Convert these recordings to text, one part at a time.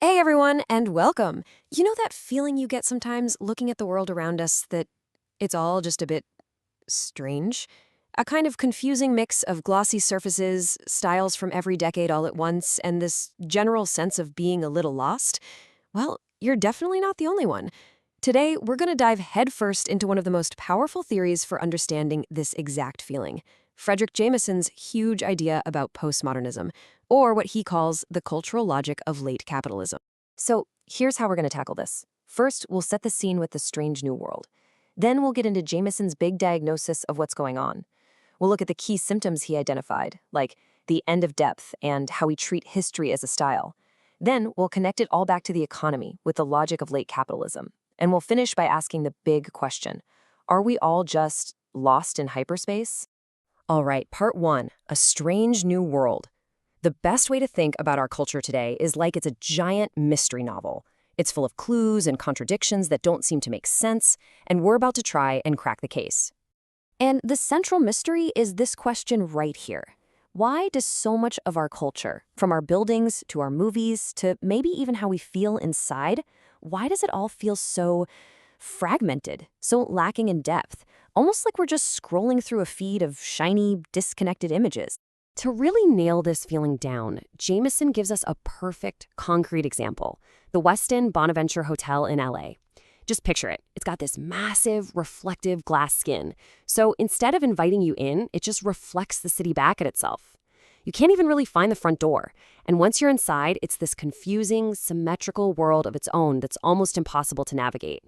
Hey everyone, and welcome. You know that feeling you get sometimes looking at the world around us that it's all just a bit strange? A kind of confusing mix of glossy surfaces, styles from every decade all at once, and this general sense of being a little lost? Well, you're definitely not the only one. Today, we're going to dive headfirst into one of the most powerful theories for understanding this exact feeling. Fredric Jameson's huge idea about postmodernism, or what he calls the cultural logic of late capitalism. So, here's how we're going to tackle this. First, we'll set the scene with the strange new world. Then we'll get into Jameson's big diagnosis of what's going on. We'll look at the key symptoms he identified, like the end of depth and how we treat history as a style. Then we'll connect it all back to the economy with the logic of late capitalism. And we'll finish by asking the big question: are we all just lost in hyperspace? All right, part one, a strange new world. The best way to think about our culture today is like it's a giant mystery novel. It's full of clues and contradictions that don't seem to make sense, and we're about to try and crack the case. And the central mystery is this question right here. Why does so much of our culture, from our buildings to our movies to maybe even how we feel inside, why does it all feel so fragmented, so lacking in depth, almost like we're just scrolling through a feed of shiny, disconnected images? To really nail this feeling down, Jameson gives us a perfect, concrete example: the Westin Bonaventure Hotel in LA. Just picture it. It's got this massive, reflective glass skin. So instead of inviting you in, it just reflects the city back at itself. You can't even really find the front door. And once you're inside, it's this confusing, symmetrical world of its own that's almost impossible to navigate.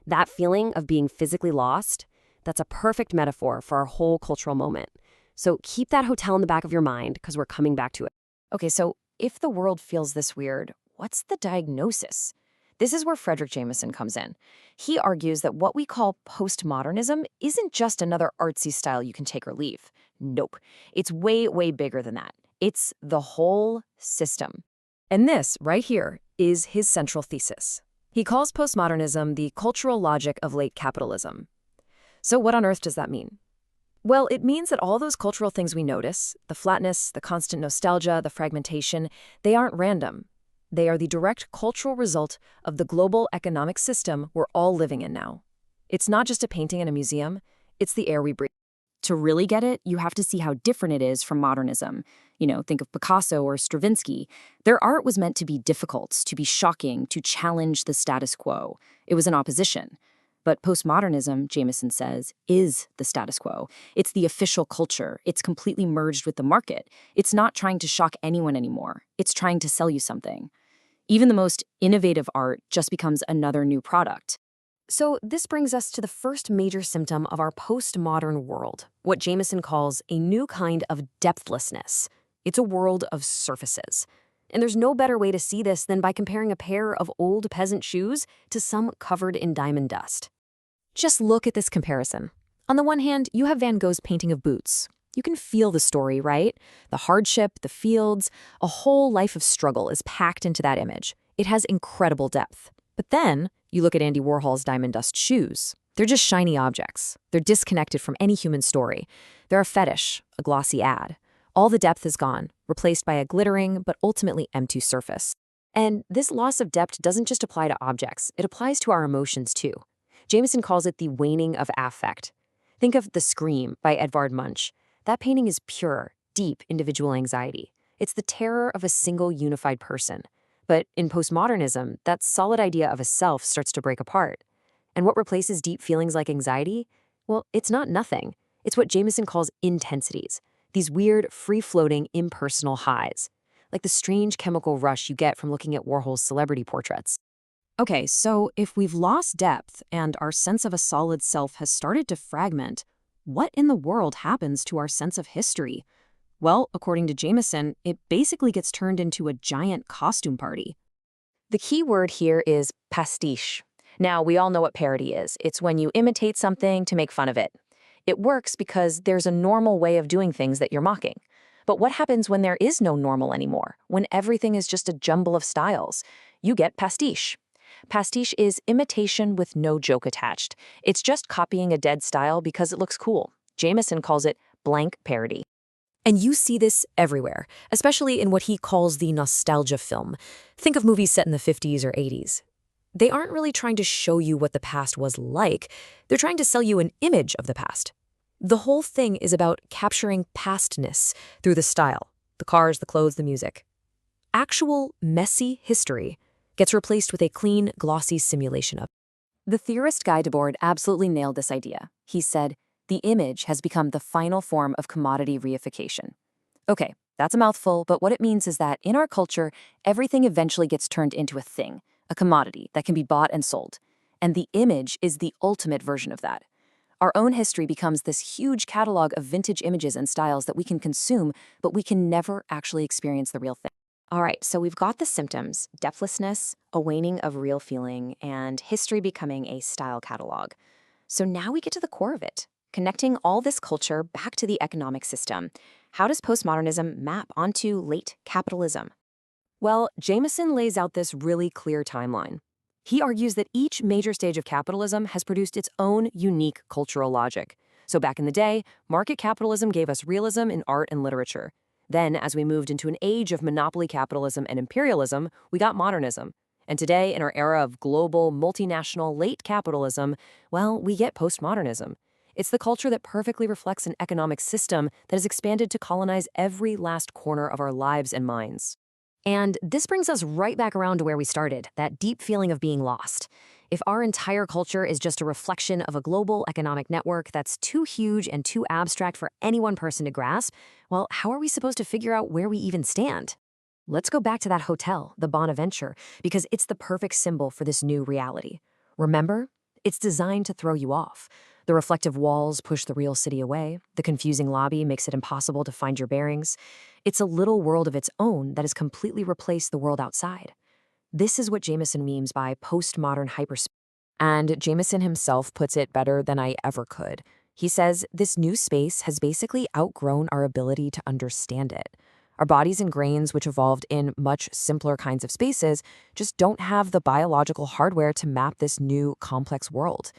That feeling of being physically lost, that's a perfect metaphor for our whole cultural moment. So keep that hotel in the back of your mind, because we're coming back to it. Okay, so if the world feels this weird, what's the diagnosis? This is where Fredric Jameson comes in. He argues that what we call postmodernism isn't just another artsy style you can take or leave. Nope. It's way, way bigger than that. It's the whole system. And this, right here, is his central thesis. He calls postmodernism the cultural logic of late capitalism. So what on earth does that mean? Well, it means that all those cultural things we notice, the flatness, the constant nostalgia, the fragmentation, they aren't random. They are the direct cultural result of the global economic system we're all living in now. It's not just a painting in a museum, it's the air we breathe. To really get it, you have to see how different it is from modernism. Think of Picasso or Stravinsky. Their art was meant to be difficult, to be shocking, to challenge the status quo. It was an opposition. But postmodernism, Jameson says, is the status quo. It's the official culture. It's completely merged with the market. It's not trying to shock anyone anymore. It's trying to sell you something. Even the most innovative art just becomes another new product. So this brings us to the first major symptom of our postmodern world, what Jameson calls a new kind of depthlessness. It's a world of surfaces. And there's no better way to see this than by comparing a pair of old peasant shoes to some covered in diamond dust. Just look at this comparison. On the one hand, you have Van Gogh's painting of boots. You can feel the story, right? The hardship, the fields, a whole life of struggle is packed into that image. It has incredible depth. But then, you look at Andy Warhol's diamond dust shoes. They're just shiny objects. They're disconnected from any human story. They're a fetish, a glossy ad. All the depth is gone, replaced by a glittering but ultimately empty surface. And this loss of depth doesn't just apply to objects, it applies to our emotions too. Jameson calls it the waning of affect. Think of The Scream by Edvard Munch. That painting is pure, deep individual anxiety. It's the terror of a single unified person. But in postmodernism, that solid idea of a self starts to break apart. And what replaces deep feelings like anxiety? Well, it's not nothing. It's what Jameson calls intensities. These weird, free-floating, impersonal highs. Like the strange chemical rush you get from looking at Warhol's celebrity portraits. Okay, so if we've lost depth and our sense of a solid self has started to fragment, what in the world happens to our sense of history? Well, according to Jameson, it basically gets turned into a giant costume party. The key word here is pastiche. Now, we all know what parody is. It's when you imitate something to make fun of it. It works because there's a normal way of doing things that you're mocking. But what happens when there is no normal anymore? When everything is just a jumble of styles? You get pastiche. Pastiche is imitation with no joke attached. It's just copying a dead style because it looks cool. Jameson calls it blank parody. And you see this everywhere, especially in what he calls the nostalgia film. Think of movies set in the 50s or 80s. They aren't really trying to show you what the past was like. They're trying to sell you an image of the past. The whole thing is about capturing pastness through the style, the cars, the clothes, the music. Actual, messy history gets replaced with a clean, glossy simulation of it. The theorist Guy Debord absolutely nailed this idea. He said, "The image has become the final form of commodity reification." Okay, that's a mouthful, but what it means is that in our culture, everything eventually gets turned into a thing, a commodity that can be bought and sold. And the image is the ultimate version of that. Our own history becomes this huge catalog of vintage images and styles that we can consume, but we can never actually experience the real thing. All right, so we've got the symptoms: depthlessness, a waning of real feeling, and history becoming a style catalog. So now we get to the core of it, connecting all this culture back to the economic system. How does postmodernism map onto late capitalism? Well, Jameson lays out this really clear timeline. He argues that each major stage of capitalism has produced its own unique cultural logic. So back in the day, market capitalism gave us realism in art and literature. Then, as we moved into an age of monopoly capitalism and imperialism, we got modernism. And today, in our era of global, multinational, late capitalism, well, we get postmodernism. It's the culture that perfectly reflects an economic system that has expanded to colonize every last corner of our lives and minds. And this brings us right back around to where we started, that deep feeling of being lost. If our entire culture is just a reflection of a global economic network that's too huge and too abstract for any one person to grasp, well, how are we supposed to figure out where we even stand? Let's go back to that hotel, the Bonaventure, because it's the perfect symbol for this new reality. Remember? It's designed to throw you off. The reflective walls push the real city away. The confusing lobby makes it impossible to find your bearings. It's a little world of its own that has completely replaced the world outside. This is what Jameson means by postmodern hyperspace. And Jameson himself puts it better than I ever could. He says this new space has basically outgrown our ability to understand it. Our bodies and brains, which evolved in much simpler kinds of spaces, just don't have the biological hardware to map this new, complex world.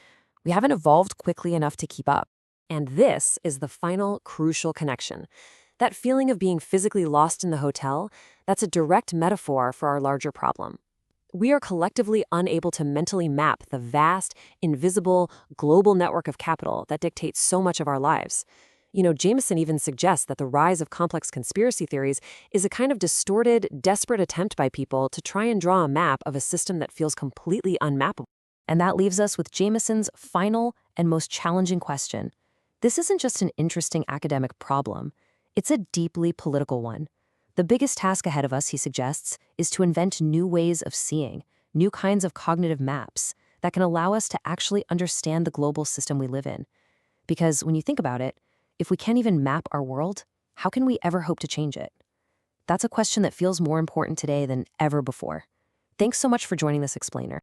We haven't evolved quickly enough to keep up. And this is the final crucial connection. That feeling of being physically lost in the hotel, that's a direct metaphor for our larger problem. We are collectively unable to mentally map the vast, invisible, global network of capital that dictates so much of our lives. Jameson even suggests that the rise of complex conspiracy theories is a kind of distorted, desperate attempt by people to try and draw a map of a system that feels completely unmappable. And that leaves us with Jameson's final and most challenging question. This isn't just an interesting academic problem. It's a deeply political one. The biggest task ahead of us, he suggests, is to invent new ways of seeing, new kinds of cognitive maps that can allow us to actually understand the global system we live in. Because when you think about it, if we can't even map our world, how can we ever hope to change it? That's a question that feels more important today than ever before. Thanks so much for joining this explainer.